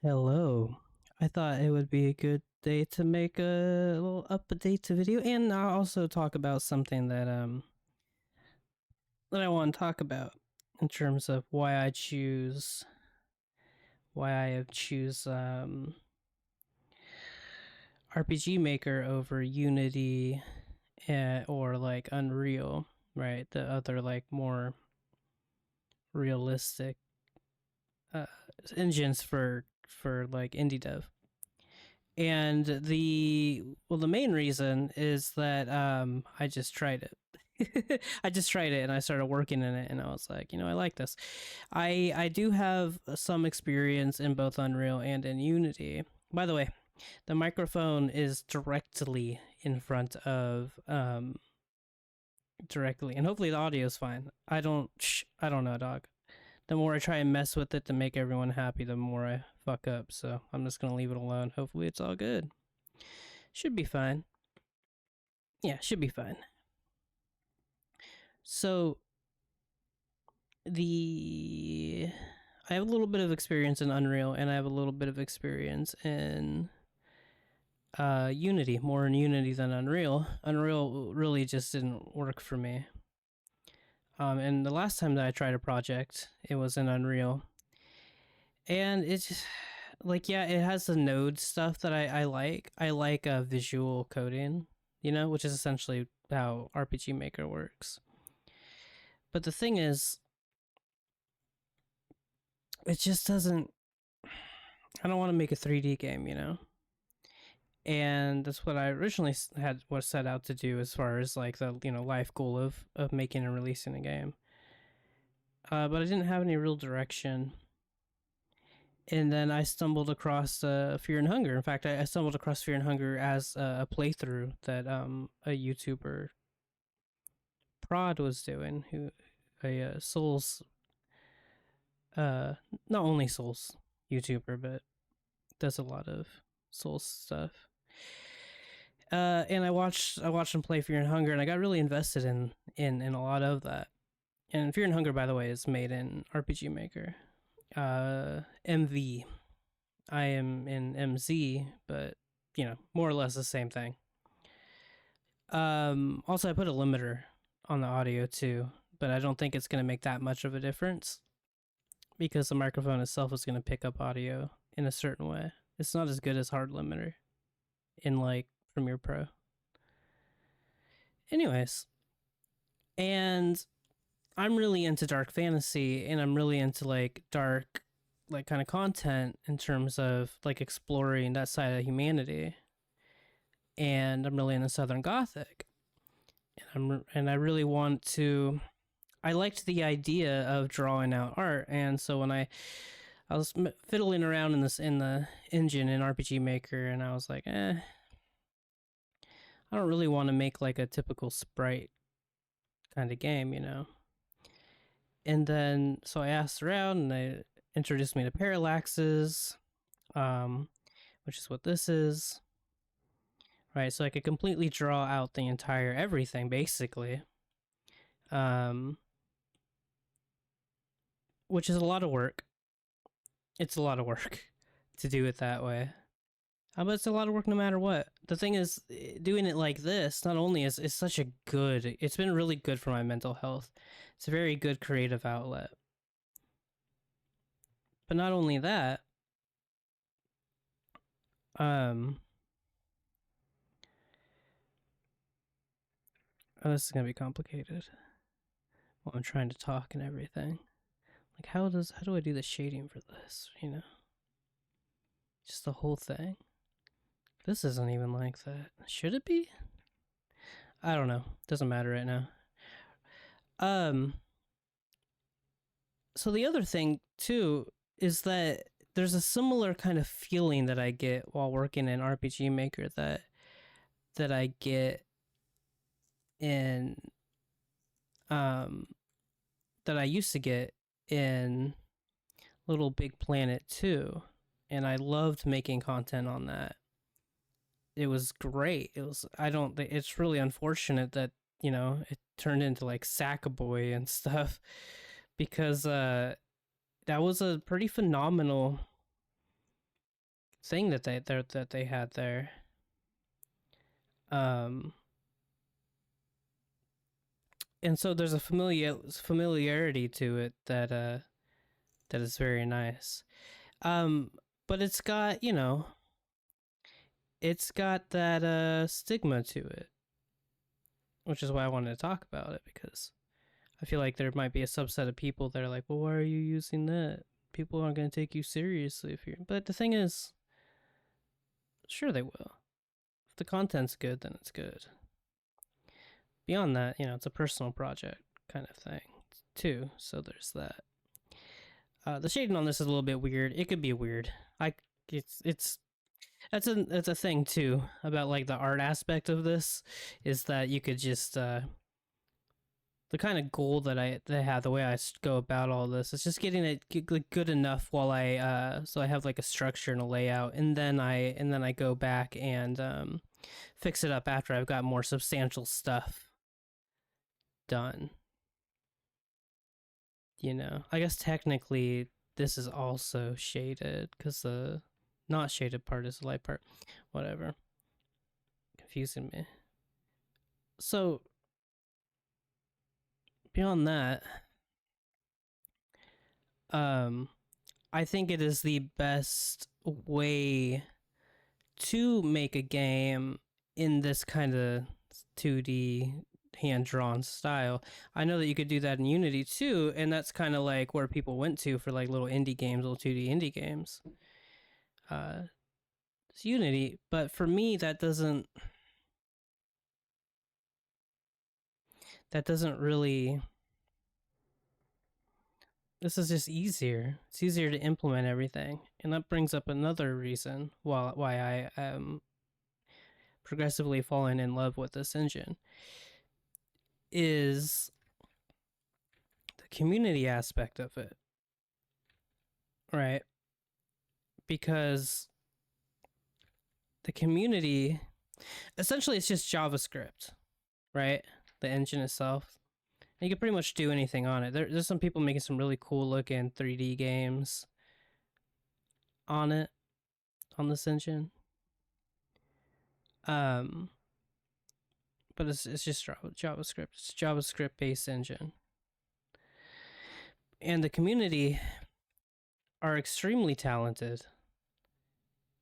Hello. I thought it would be a good day to make a little update to video, and I'll also talk about something that I want to talk about in terms of why I choose RPG Maker over Unity or like Unreal, right? The other like more realistic uh, engines for like indie dev. And the main reason is that I just tried it. I just tried it and I started working in it and I was like, I like this. I do have some experience in both Unreal and in Unity. By the way, the microphone is directly in front of directly, and hopefully the audio is fine. I don't know, dog. The more I try and mess with it to make everyone happy, the more I fuck up. So I'm just gonna leave it alone. Hopefully it's all good. Should be fine. Yeah, should be fine. So the I have a little bit of experience in Unreal, and I have a little bit of experience in Unity, more in Unity than Unreal. Unreal really just didn't work for me. And the last time that I tried a project, it was in Unreal, and it's just like, yeah, it has the node stuff that I like. I like visual coding, which is essentially how RPG Maker works. But the thing is, it just doesn't. I don't want to make a 3D game. And that's what I originally had was set out to do, as far as like the life goal of making and releasing a game. But I didn't have any real direction. And then I stumbled across Fear and Hunger. In fact, I stumbled across Fear and Hunger as a playthrough that a YouTuber Prod was doing, who a Souls, uh, not only Souls YouTuber, but does a lot of Souls stuff. And I watched him play Fear and Hunger, and I got really invested in a lot of that. And Fear and Hunger, by the way, is made in RPG Maker. MV. I am in MZ, but more or less the same thing. Also, I put a limiter on the audio too, but I don't think it's going to make that much of a difference because the microphone itself is going to pick up audio in a certain way. It's not as good as hard limiter in like Premiere Pro. Anyways, and I'm really into dark fantasy, and I'm really into like dark like kind of content in terms of like exploring that side of humanity. And I'm really into Southern Gothic. And I really want to. I liked the idea of drawing out art, and so when I was fiddling around in the engine in RPG Maker, and I was like, I don't really want to make like a typical sprite kind of game. And then so I asked around, and they introduced me to parallaxes, um, which is what this is. Right, so I could completely draw out the entire everything, basically. Um, which is a lot of work. It's a lot of work to do it that way. But it's a lot of work no matter what. The thing is, doing it like this not only is such a good. It's been really good for my mental health. It's a very good creative outlet. But not only that, um, oh, this is gonna be complicated. While I'm trying to talk and everything. Like, how do I do the shading for this? Just the whole thing. This isn't even like that. Should it be? I don't know. Doesn't matter right now. Um. So the other thing too is that there's a similar kind of feeling that I get while working in RPG Maker that I get in um that I used to get in Little Big Planet 2, and I loved making content on that. It was great. It was I don't it's really unfortunate that, it turned into like Sackboy and stuff because that was a pretty phenomenal thing that they had there. Um, and so there's a familiarity to it that is very nice. Um, but it's got, you know, it's got that stigma to it, which is why I wanted to talk about it, because I feel like there might be a subset of people that are like, well, why are you using that? People aren't going to take you seriously if you're. But the thing is, sure they will. If the content's good, then it's good. Beyond that, you know, it's a personal project kind of thing too. So there's that. The shading on this is a little bit weird. It could be weird. I it's that's a thing too about like the art aspect of this, is that you could just the kind of goal that I have, the way I go about all this, is just getting it good enough while I so I have like a structure and a layout, and then I go back and fix it up after I've got more substantial stuff done. You know, I guess technically this is also shaded because the not shaded part is the light part. Whatever, confusing me. So beyond that, um, I think it is the best way to make a game in this kind of 2D hand drawn style. I know that you could do that in Unity too, and that's kind of like where people went to for like little indie games, little 2D indie games. It's Unity, but for me that doesn't really. This is just easier. It's easier to implement everything, and that brings up another reason why I am progressively falling in love with this engine, is the community aspect of it, right? Because the community, essentially, it's just JavaScript, right? The engine itself. And you can pretty much do anything on it. There's some people making some really cool looking 3D games on it, on this engine. Um, but it's just JavaScript. It's a JavaScript based engine, and the community are extremely talented.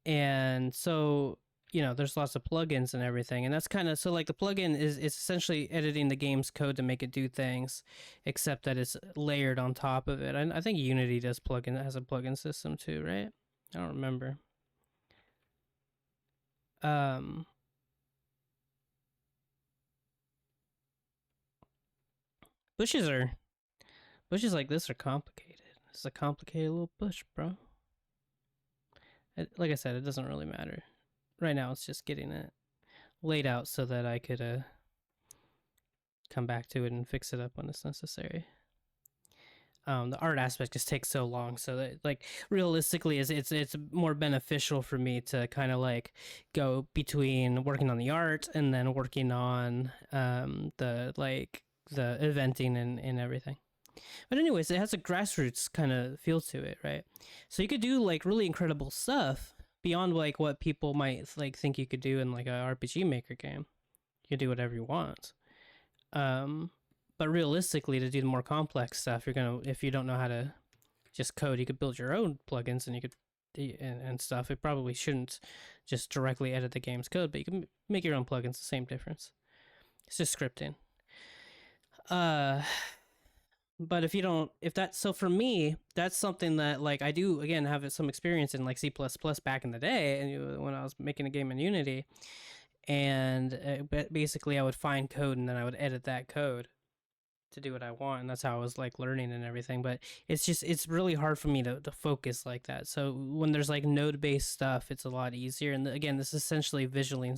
And so, you know, there's lots of plugins and everything, and that's kind of, so like the plugin is essentially editing the game's code to make it do things, except that it's layered on top of it. I think Unity does plugin, has a plugin system too, right? I don't remember. Um, bushes are bushes like this are complicated. It's a complicated little bush, bro. Like I said, it doesn't really matter. Right now, it's just getting it laid out so that I could come back to it and fix it up when it's necessary. The art aspect just takes so long, so that like realistically, is it's more beneficial for me to kind of like go between working on the art and then working on the eventing and everything. But anyways, it has a grassroots kind of feel to it, right? So you could do like really incredible stuff beyond like what people might like think you could do in like a RPG Maker game. You can do whatever you want. Um, but realistically, to do the more complex stuff, you're gonna, if you don't know how to just code, you could build your own plugins and you could and stuff. It probably shouldn't just directly edit the game's code, but you can make your own plugins. The same difference. It's just scripting. But if you don't, if that, so for me, that's something that like I do again have some experience in like C++ back in the day, and when I was making a game in Unity, and basically I would find code and then I would edit that code to do what I want, and that's how I was like learning and everything. But it's really hard for me to focus like that. So when there's like node based stuff, it's a lot easier. And again, this is essentially visual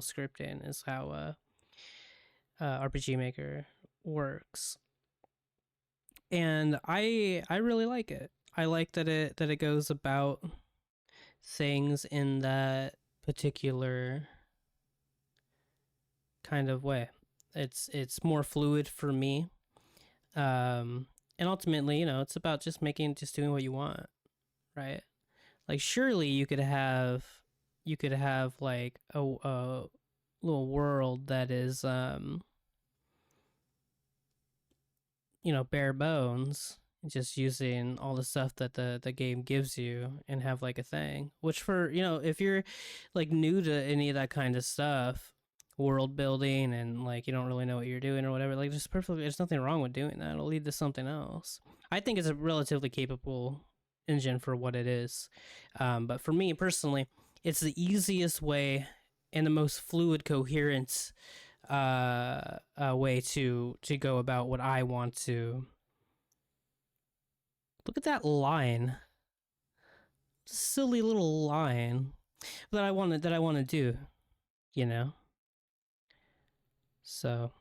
scripting is how RPG Maker works, and I really like it. I like that it goes about things in that particular kind of way. It's more fluid for me. And ultimately, you know, it's about just doing what you want, right? Like surely you could have like a little world that is bare bones, just using all the stuff that the game gives you and have like a thing. Which for if you're like new to any of that kind of stuff, world building and like you don't really know what you're doing or whatever, like just perfectly there's nothing wrong with doing that. It'll lead to something else. I think it's a relatively capable engine for what it is. But for me personally, it's the easiest way and the most fluid, coherent way to go about what I want to. Look at that line, silly little line that I want to do. You know, so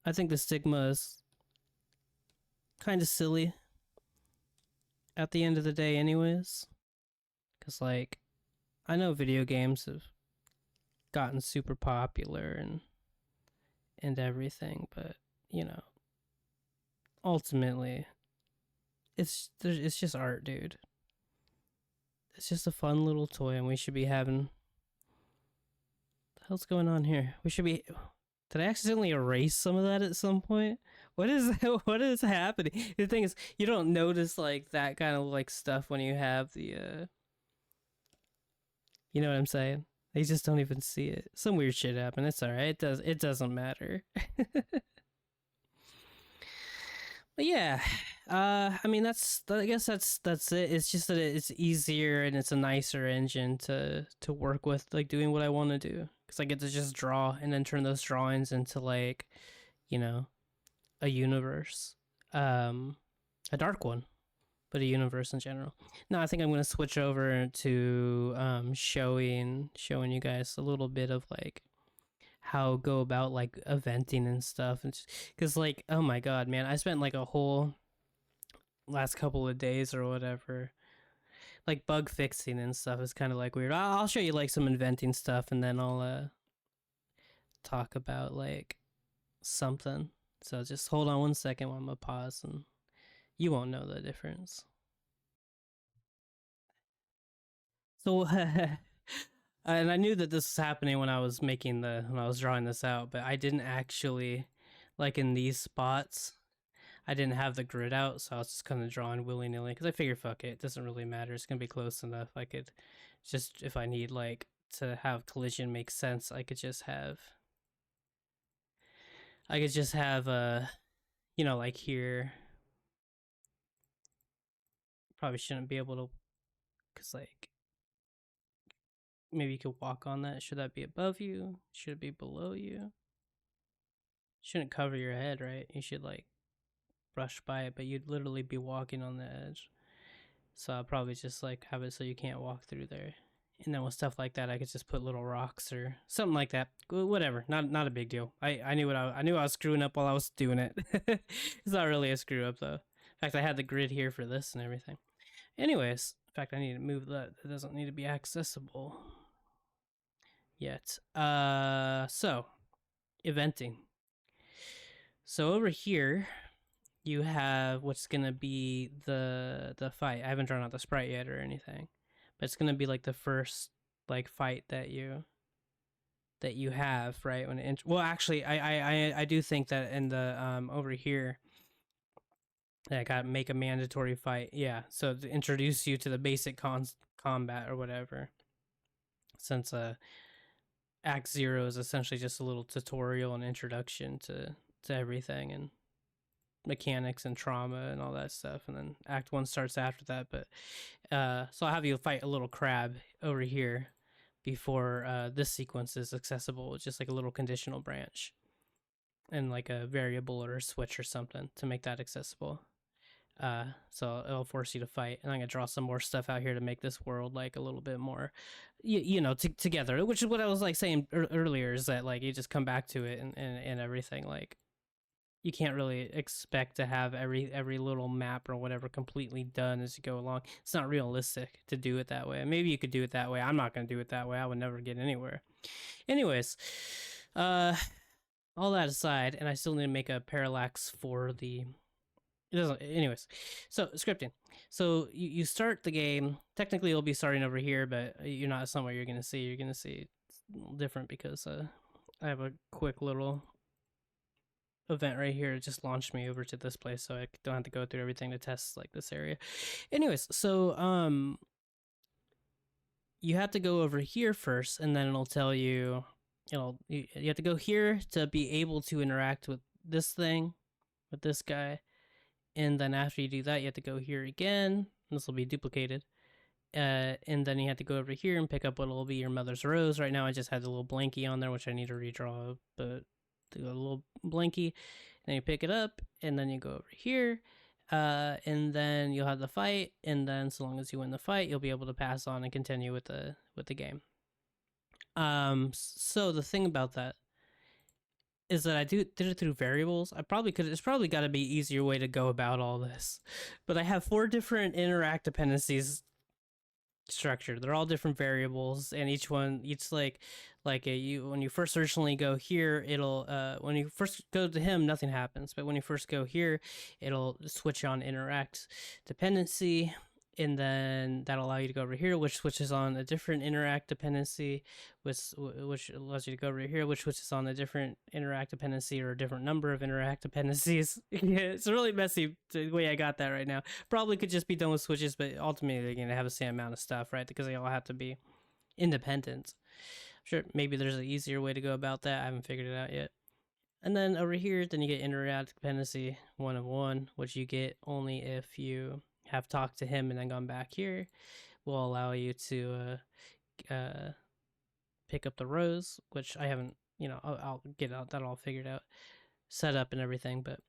I think the stigma is kind of silly at the end of the day, anyways. Because like I know video games have gotten super popular and everything, but ultimately it's just art, dude. It's just a fun little toy, and we should be having. What the hell's going on here? We should be. Did I accidentally erase some of that at some point? What is what is happening? The thing is, you don't notice like that kind of like stuff when you have the. You know what I'm saying? They just don't even see it. Some weird shit happened. It's alright. It doesn't matter. But yeah, I mean I guess that's it. It's just that it's easier and it's a nicer engine to work with, like doing what I want to do, because I get to just draw and then turn those drawings into like, you know, a universe, um, a dark one, but a universe in general. No, I think I'm gonna switch over to showing you guys a little bit of like how go about like eventing and stuff, and because like oh my god, man, I spent like a whole last couple of days or whatever like bug fixing and stuff. Is kind of like weird. I'll show you like some inventing stuff and then I'll talk about like something. So just hold on 1 second while I'm gonna pause and you won't know the difference. So and I knew that this was happening when I was when I was drawing this out, but I didn't actually like in these spots. I didn't have the grid out, so I was just kind of drawing willy nilly because I figured, fuck it, it doesn't really matter. It's gonna be close enough. I could just, if I need like to have collision make sense, I could just have like here. Probably shouldn't be able to, cause like maybe you could walk on that. Should that be above you? Should it be below you? Shouldn't cover your head, right? You should like brush by it, but you'd literally be walking on the edge. So I'll probably just like have it so you can't walk through there. And then with stuff like that, I could just put little rocks or something like that. Whatever, not a big deal. I knew I knew I was screwing up while I was doing it. It's not really a screw up though. In fact, I had the grid here for this and everything. Anyways, in fact, I need to move that. It doesn't need to be accessible yet. So eventing. So over here, you have what's gonna be the fight. I haven't drawn out the sprite yet or anything, but it's gonna be like the first like fight that you have, right? Well, actually, I do think that in the over here, I got make a mandatory fight. Yeah, so to introduce you to the basic combat or whatever. Since Act 0 is essentially just a little tutorial and introduction to everything and mechanics and trauma and all that stuff, and then Act 1 starts after that. But so I'll have you fight a little crab over here before this sequence is accessible. It's just like a little conditional branch and like a variable or a switch or something to make that accessible. So it'll force you to fight, and I'm gonna draw some more stuff out here to make this world like a little bit more, together. Which is what I was like saying earlier, is that like you just come back to it and everything. Like you can't really expect to have every little map or whatever completely done as you go along. It's not realistic to do it that way. Maybe you could do it that way. I'm not gonna do it that way. I would never get anywhere. Anyways, all that aside, and I still need to make a parallax for the it doesn't. Anyways, so scripting. So you start the game. Technically, you'll be starting over here, but you're not somewhere you're gonna see. You're gonna see it's a little different because I have a quick little event right here. It just launched me over to this place, so I don't have to go through everything to test like this area. Anyways, so you have to go over here first, and then it'll tell you, you have to go here to be able to interact with this thing, with this guy, and then after you do that, you have to go here again. This will be duplicated. And then you have to go over here and pick up what will be your mother's rose. Right now, I just had a little blankie on there, which I need to redraw, but a little blankie. Then you pick it up, and then you go over here, and then you'll have the fight. And then, so long as you win the fight, you'll be able to pass on and continue with the game. So the thing about that is that I did it through variables. I probably could. It's probably got to be an easier way to go about all this, but I have 4 different interact dependencies structured. They're all different variables, and each like when you first originally go here, it'll when you first go to him, nothing happens, but when you first go here, it'll switch on interact dependency, and then that'll allow you to go over here, which switches on a different interact dependency, which allows you to go over here, which switches on a different interact dependency or a different number of interact dependencies. Yeah, it's really messy the way I got that right now. Probably could just be done with switches, but ultimately they're going to have the same amount of stuff, right? Because they all have to be independent. Sure, maybe there's an easier way to go about that. I haven't figured it out yet. And then over here, then you get interact dependency 1 of 1, which you get only if you have talked to him and then gone back here. Will allow you to pick up the rose, which I haven't, I'll get that all figured out, set up and everything. But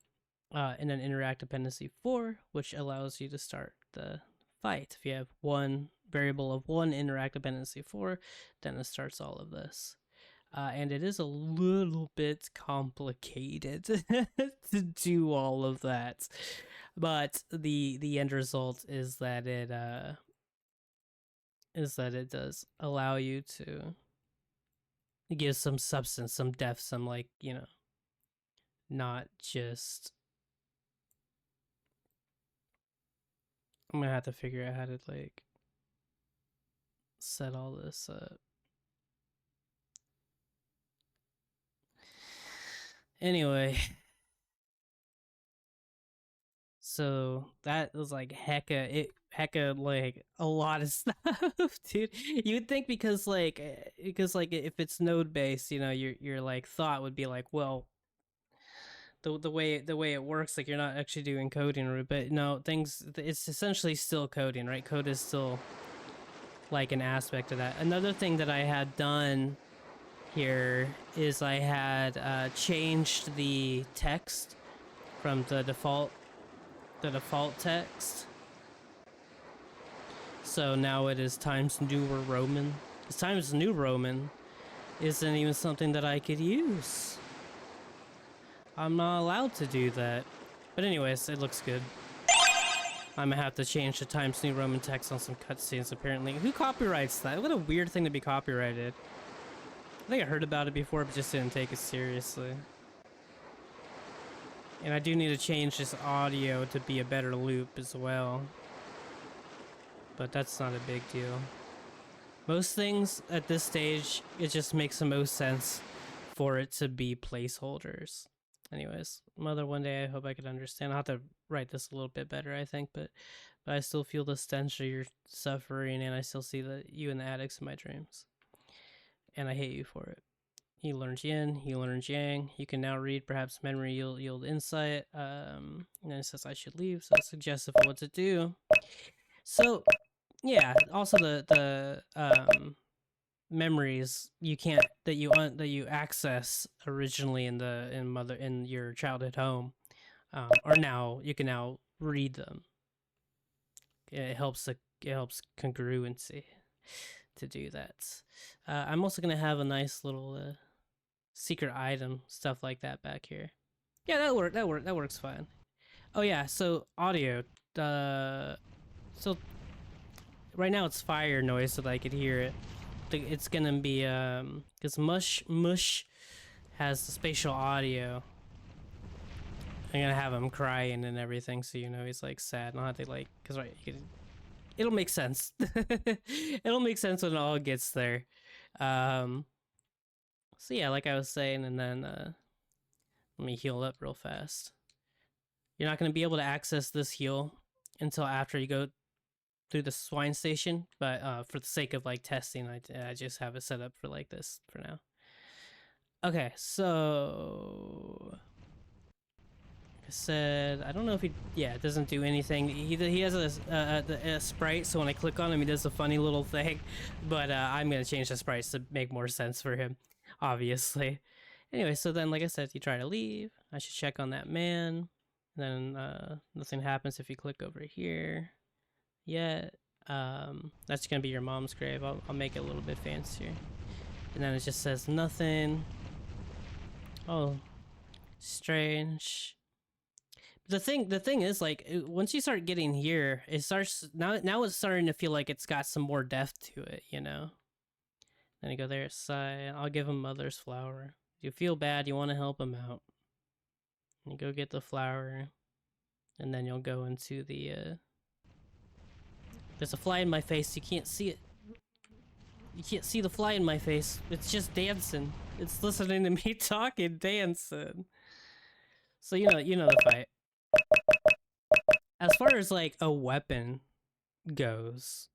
and then interact dependency 4, which allows you to start the fight. If you have one variable of 1 interact dependency 4, then it starts all of this. And it is a little bit complicated to do all of that, but the end result is that it does allow you to give some substance, some depth, some not just. I'm gonna have to figure out how to set all this up. Anyway, so that was hecka a lot of stuff, dude. You'd think because if it's node based, your thought would be well, the way it works, you're not actually doing coding, but no, it's essentially still coding, right? Code is still an aspect of that. Another thing that I had done here is I had changed the text from the default text. So now it is Times New Roman. Times New Roman isn't even something that I could use. I'm not allowed to do that. But anyways, it looks good. I'm gonna have to change the Times New Roman text on some cutscenes apparently. Who copyrights that? What a weird thing to be copyrighted. I think I heard about it before, but just didn't take it seriously. And I do need to change this audio to be a better loop as well. But that's not a big deal. Most things at this stage, it just makes the most sense for it to be placeholders. Anyways, Mother, one day I hope I could understand. I'll have to write this a little bit better, I think, but I still feel the stench of your suffering, and I still see you in the attics in my dreams. And I hate you for it. He learns yin, he learns yang. You can now read, perhaps memory yield insight. And then it says I should leave, so it's suggestive of what to do. So, yeah, also the memories that you access originally in your childhood home, or now you can now read them. It helps congruency to do that. I'm also gonna have a nice little secret item stuff like that back here. Yeah, that works fine. Oh yeah, so audio. So right now it's fire noise so that I could hear it. It's gonna be because Mush has the spatial audio, I'm gonna have him crying and everything, so you know he's like sad. Not have to like, cause right, it'll make sense. It'll make sense when it all gets there. Um, so yeah, like I was saying, and then let me heal up real fast. You're not gonna be able to access this heal until after you go through the swine station, but for the sake of like testing, I just have it set up for like this for now. Okay, so like I said, I don't know if it doesn't do anything. He has a sprite, so when I click on him, he does a funny little thing, but I'm gonna change the sprites to make more sense for him, obviously. Anyway, so then, like I said, you try to leave. I should check on that man. Then nothing happens if you click over here. Yet, that's gonna be your mom's grave. I'll make it a little bit fancier. And then it just says nothing. Oh, strange. The thing is, like, once you start getting here, it starts now it's starting to feel like it's got some more depth to it, you know. Then you go there, sigh. I'll give him mother's flower. You feel bad, you want to help him out. And you go get the flower, and then you'll go into the. There's a fly in my face. You can't see it. You can't see the fly in my face. It's just dancing. It's listening to me talk and dancing. So you know the fight. As far as like a weapon goes,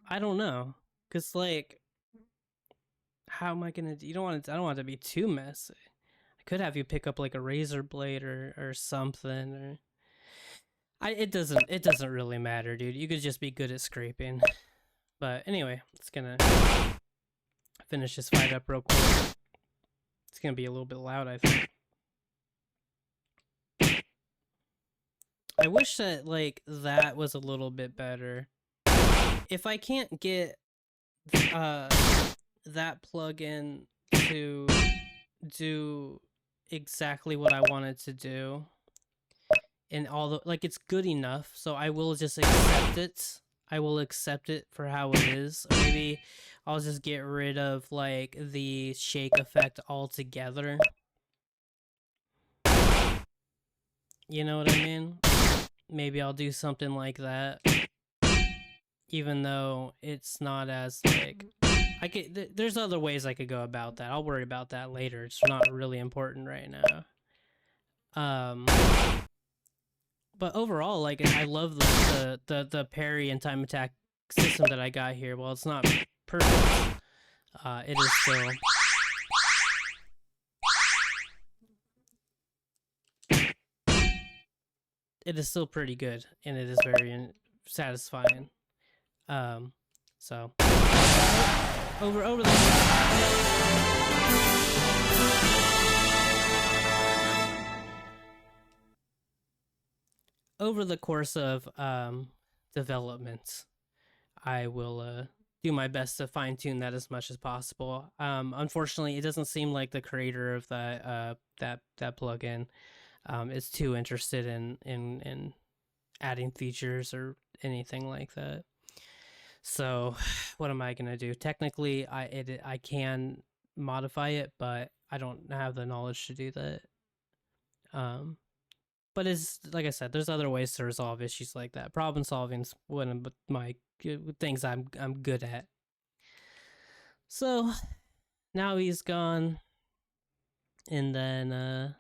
I don't know, cause like, how am I gonna? You don't want it. I don't want it to be too messy. I could have you pick up like a razor blade or something. Or it doesn't really matter, dude. You could just be good at scraping. But anyway, it's gonna finish this fight up real quick. It's gonna be a little bit loud, I think. I wish that like that was a little bit better. If I can't get that plugin to do exactly what I wanted to do, and all the like, it's good enough, so I will just accept it. I will accept it for how it is. Maybe I'll just get rid of like the shake effect altogether. You know what I mean? Maybe I'll do something like that. Even though it's not as like there's other ways I could go about that. I'll worry about that later. It's not really important right now. But overall, like, I love the parry and time attack system that I got here. Well, it's not perfect. It is still. It is still pretty good, and it is very satisfying. So over the course of development, I will do my best to fine tune that as much as possible. Unfortunately, it doesn't seem like the creator of that plugin is too interested in adding features or anything like that. So what am I gonna do? Technically, I can modify it, but I don't have the knowledge to do that. But it's like I said, there's other ways to resolve issues like that. Problem solving's one of my things I'm good at. So now he's gone, and then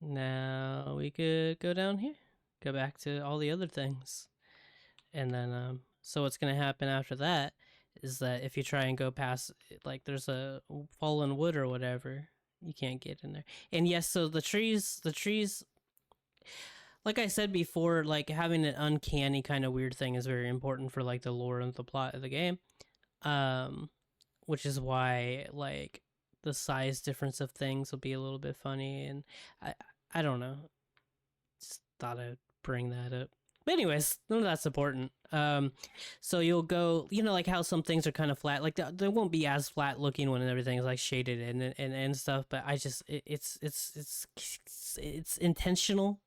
now we could go down here, go back to all the other things, and then so what's gonna happen after that is that if you try and go past, like, there's a fallen wood or whatever, you can't get in there. And yes, so the trees, like I said before, like, having an uncanny kind of weird thing is very important for like the lore and the plot of the game. Which is why like the size difference of things will be a little bit funny, and I don't know. Just thought I'd bring that up. But anyways, none of that's important. So you'll go, you know, like how some things are kind of flat. Like they won't be as flat looking when everything's like shaded and stuff. But I just it's intentional,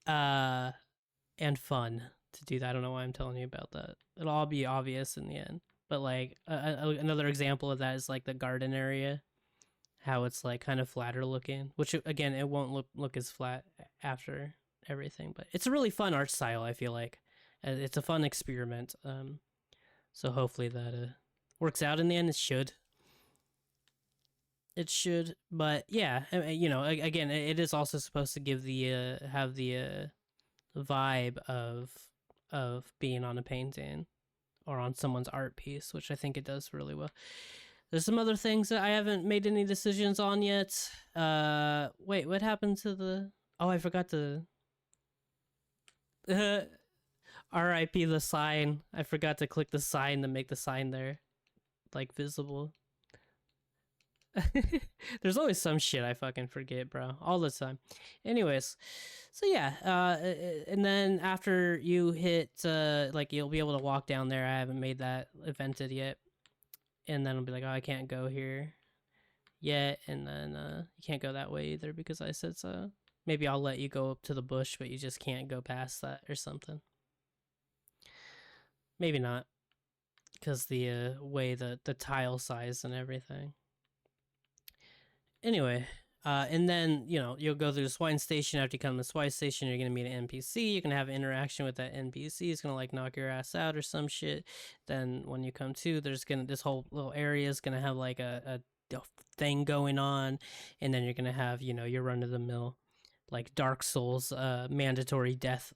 and fun to do that. I don't know why I'm telling you about that. It'll all be obvious in the end. But like another example of that is like the garden area. how it's like kind of flatter looking, which again it won't look as flat after everything, but it's a really fun art style. I feel like it's a fun experiment. So hopefully that works out in the end. It should. It should, but yeah, again, it is also supposed to give the have the vibe of being on a painting or on someone's art piece, which I think it does really well. There's some other things that I haven't made any decisions on yet. Wait, what happened to the? Oh, I forgot to. R.I.P. the sign. I forgot to click the sign to make the sign there like visible. There's always some shit I fucking forget, bro, all the time. Anyways, so yeah, and then after you hit, like you'll be able to walk down there. I haven't made that evented yet, and then I'll be like, oh, I can't go here yet, and then you can't go that way either because I said so. Maybe I'll let you go up to the bush, but you just can't go past that or something. Maybe not, because the way the tile size and everything. Anyway, and then you'll go through the swine station. After you come to the swine station, you're gonna meet an NPC. You're gonna have an interaction with that NPC. It's gonna like knock your ass out or some shit. Then when you come to, there's gonna this whole little area is gonna have like a thing going on, and then you're gonna have your run of the mill like Dark Souls mandatory death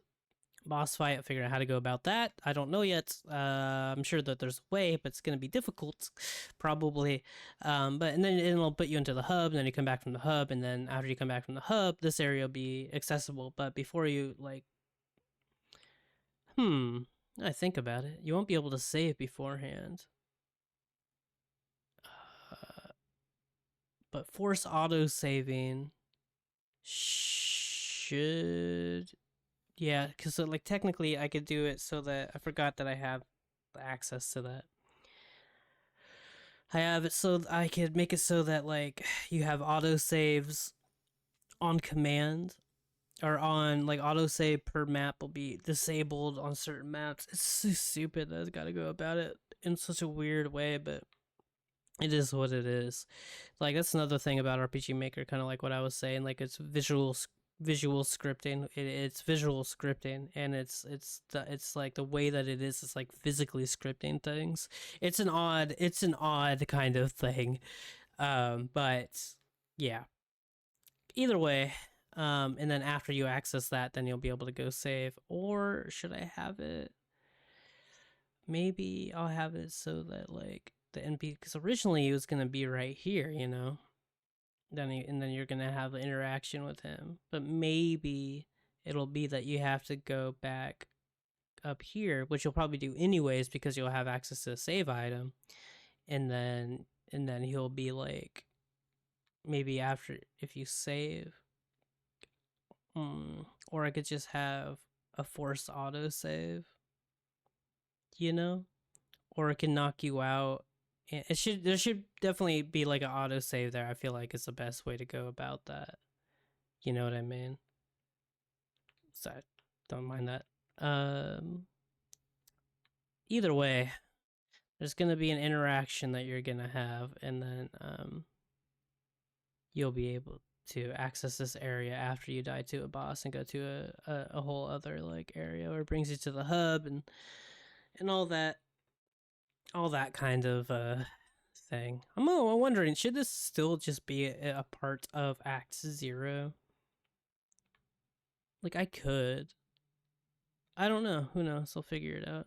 boss fight. Figuring out how to go about that. I don't know yet. I'm sure that there's a way, but it's gonna be difficult, probably. But and then it'll put you into the hub, and then you come back from the hub, and then after you come back from the hub, this area will be accessible. But before you I think about it, you won't be able to save beforehand. But force auto saving should yeah, because like technically I could do it so that I forgot that I have access to that. I have it so I could make it so that like you have auto saves on command or on like auto save per map will be disabled on certain maps. It's so stupid that I've got to go about it in such a weird way, but it is what it is. Like that's another thing about RPG Maker, kind of like what I was saying. Like it's visual scripting. It's visual scripting, and it's like the way that it is. It's like physically scripting things. It's an odd kind of thing. But yeah. Either way, and then after you access that, then you'll be able to go save. Or should I have it? Maybe I'll have it so that like the NPC, because originally it was gonna be right here, and then you're gonna have an interaction with him. But maybe it'll be that you have to go back up here, which you'll probably do anyways because you'll have access to a save item, and then he'll be like, maybe after if you save, or I could just have a forced auto save, or it can knock you out. There should definitely be like an auto save there. I feel like it's the best way to go about that. You know what I mean? So don't mind that. Either way, there's gonna be an interaction that you're gonna have, and then you'll be able to access this area after you die to a boss and go to a whole other like area where it brings you to the hub and all that kind of thing. I'm wondering, should this still just be a part of Act 0? Like, I could. I don't know. Who knows? I'll figure it out.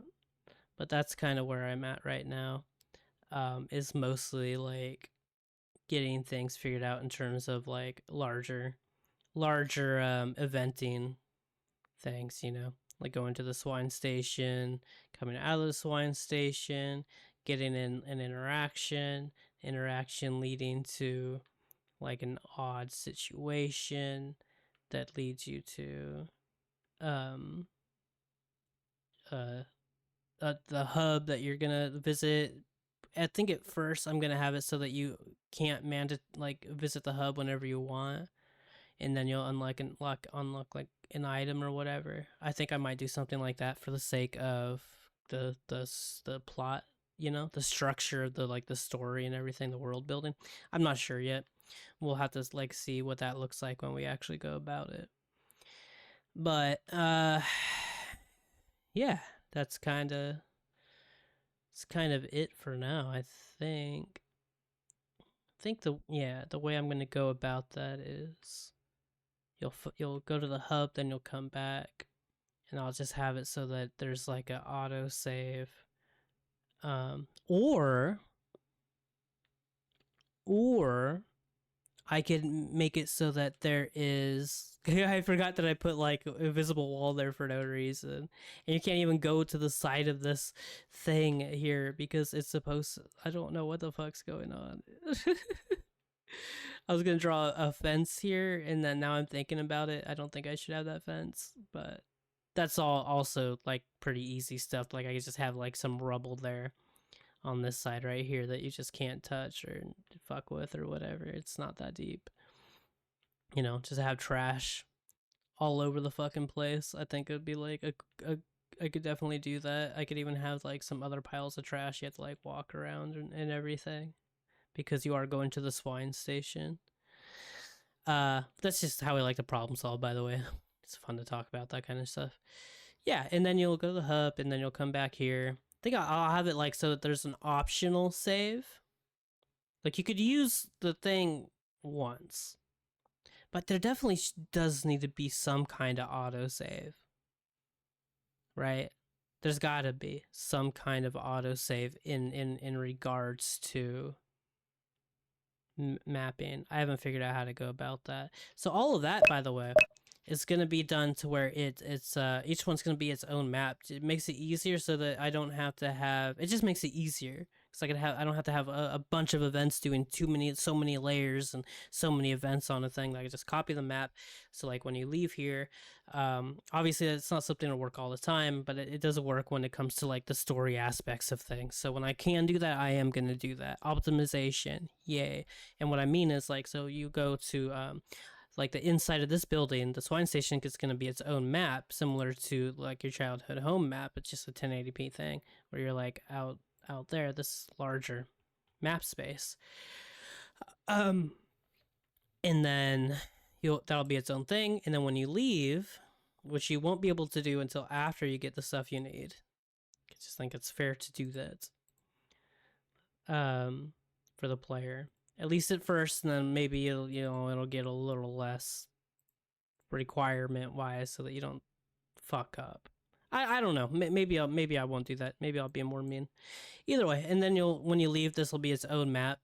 But that's kind of where I'm at right now. Is mostly like getting things figured out in terms of like larger eventing things, like going to the swine station, coming out of the swine station, getting in an interaction leading to like an odd situation that leads you to um the hub that you're gonna visit. I think at first I'm gonna have it so that you can't visit the hub whenever you want, and then you'll unlock like an item or whatever. I think I might do something like that for the sake of the plot, the structure of the story and everything, the world building. I'm not sure yet. We'll have to like see what that looks like when we actually go about it. But yeah, that's kind of it for now, I think. The way I'm going to go about that is you'll go to the hub, then you'll come back, and I'll just have it so that there's like an auto save. Or I could make it so that there is. I forgot that I put like invisible wall there for no reason, and you can't even go to the side of this thing here because it's supposed. I don't know what the fuck's going on. I was gonna draw a fence here, and then now I'm thinking about it. I don't think I should have that fence, but that's all also like pretty easy stuff. Like I could just have like some rubble there on this side right here that you just can't touch or fuck with or whatever. It's not that deep. Just have trash all over the fucking place. I think it would be like a I could definitely do that. I could even have like some other piles of trash you have to like walk around and everything because you are going to the swine station. That's just how I like to problem solve, by the way. It's fun to talk about that kind of stuff. Yeah, and then you'll go to the hub and then you'll come back here. I think I'll have it like so that there's an optional save. Like you could use the thing once, but there definitely does need to be some kind of autosave, right? There's got to be some kind of autosave in regards to mapping. I haven't figured out how to go about that. So all of that, by the way, is going to be done to where it's each one's going to be its own map. It makes it easier so that I don't have to have. It just makes it easier. I don't have to have a bunch of events doing so many layers and so many events on a thing. Like I just copy the map. So like when you leave here, obviously it's not something to work all the time, but it does work when it comes to like the story aspects of things. So when I can do that, I am going to do that. Optimization, yay. And what I mean is like, so you go to like the inside of this building, the swine station is going to be its own map, similar to like your childhood home map. It's just a 1080p thing where you're like out there, this larger map space. And then that'll be its own thing. And then when you leave, which you won't be able to do until after you get the stuff you need, I just think it's fair to do that. For the player, at least at first, and then maybe it'll get a little less requirement wise, so that you don't fuck up. I don't know. Maybe I won't do that. Maybe I'll be more mean. Either way, and then when you leave, this will be its own map,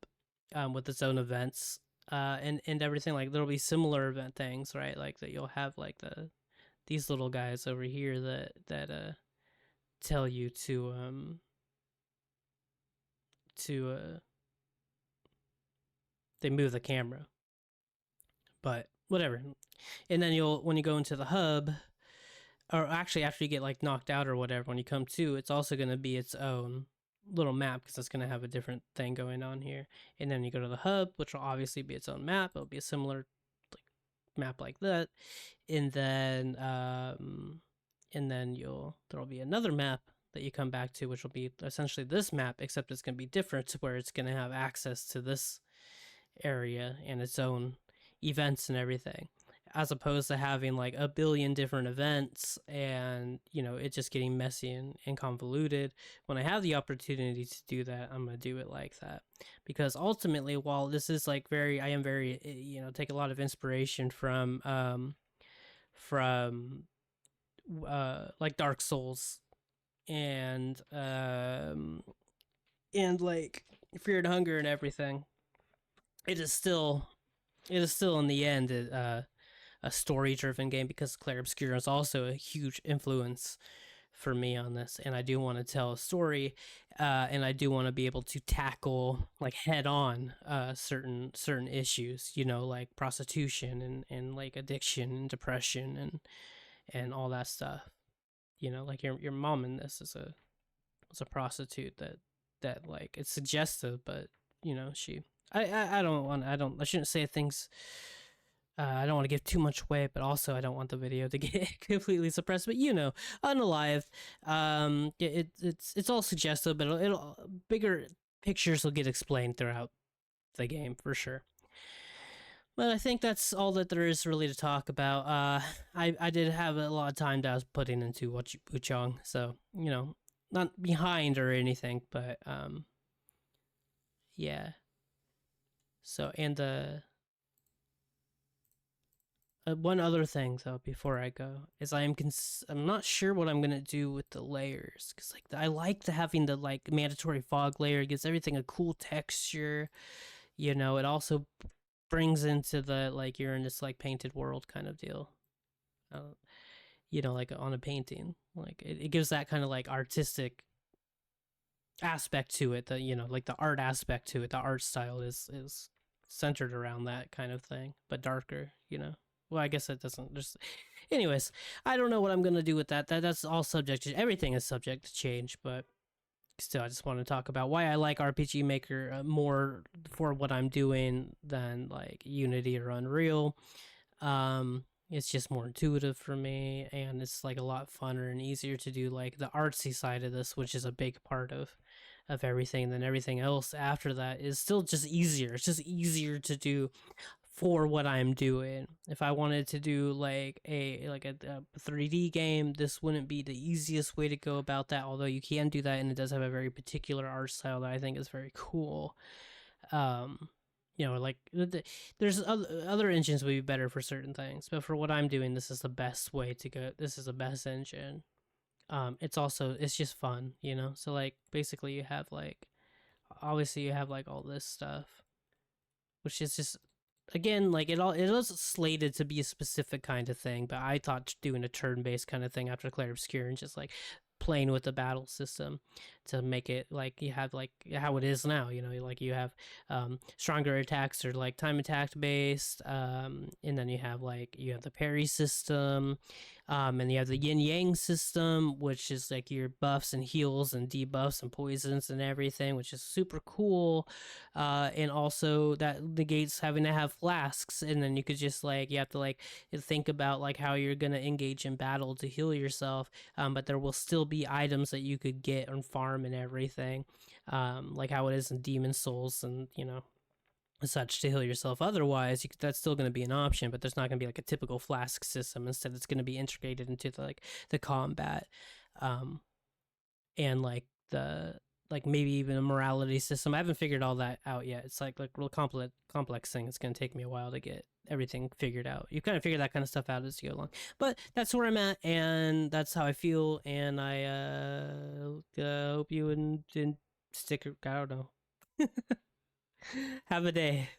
with its own events, and everything. Like there'll be similar event things, right? Like that you'll have like these little guys over here that tell you to they move the camera, but whatever. And then when you go into the hub, or actually after you get like knocked out or whatever, when you come to, it's also going to be its own little map because it's going to have a different thing going on here. And then you go to the hub, which will obviously be its own map. It'll be a similar like map like that. And then there'll be another map that you come back to, which will be essentially this map, except it's going to be different, to where it's going to have access to this area and its own events and everything, as opposed to having like a billion different events and it just getting messy and convoluted. When I have the opportunity to do that, I'm going to do it like that, because ultimately, while this is like I am very take a lot of inspiration from like Dark Souls and like Fear and Hunger and everything, it is still in the end a story driven game, because Clair Obscura is also a huge influence for me on this, and I do want to tell a story, and I do want to be able to tackle like head on certain issues, like prostitution and like addiction and depression and all that stuff. Like your mom in this was a prostitute that like, it's suggestive, but she I shouldn't say things. I don't want to give too much away, but also I don't want the video to get completely suppressed. But unalive. It's all suggestive, but it'll bigger pictures will get explained throughout the game for sure. But I think that's all that there is really to talk about. I did have a lot of time that I was putting into Wuchang, so not behind or anything, but yeah. So and one other thing though before I go is I'm not sure what I'm gonna do with the layers because like I like the having the like mandatory fog layer. It gives everything a cool texture. It also brings into the like you're in this like painted world kind of deal. Uh, like on a painting, like it gives that kind of like artistic aspect to it. Like the art aspect to it. The art style is centered around that kind of thing, but darker. Well, I guess it doesn't. Just, anyways, I don't know what I'm gonna do with that. That's all subject to everything is subject to change, but still, I just want to talk about why I like RPG Maker more for what I'm doing than like Unity or Unreal. It's just more intuitive for me, and it's like a lot funner and easier to do like the artsy side of this, which is a big part of everything. Then everything else after that is still just easier. It's just easier to do for what I'm doing. If I wanted to do a 3D game, this wouldn't be the easiest way to go about that. Although you can do that, and it does have a very particular art style that I think is very cool. Um, like there's other engines would be better for certain things, but for what I'm doing, this is the best way to go. This is the best engine. It's just fun. So like basically you have like obviously you have like all this stuff, which is just again like it was slated to be a specific kind of thing, but I thought doing a turn-based kind of thing after Clair Obscure and just like playing with the battle system to make it like you have like how it is now, like you have stronger attacks or like time attack based, and then you have the parry system, and you have the yin yang system, which is like your buffs and heals and debuffs and poisons and everything, which is super cool. And also that negates having to have flasks, and then you could just like you have to like think about like how you're gonna engage in battle to heal yourself. But there will still be items that you could get and farm and everything, like how it is in Demon Souls and such to heal yourself. Otherwise, that's still going to be an option, but there's not going to be like a typical flask system. Instead, it's going to be integrated into the combat, um, and like maybe even a morality system. I haven't figured all that out yet. It's like real complex thing. It's going to take me a while to get everything figured out. You kind of figure that kind of stuff out as you go along. But that's where I'm at, and that's how I feel. And I hope you and stick. I don't know. Have a day.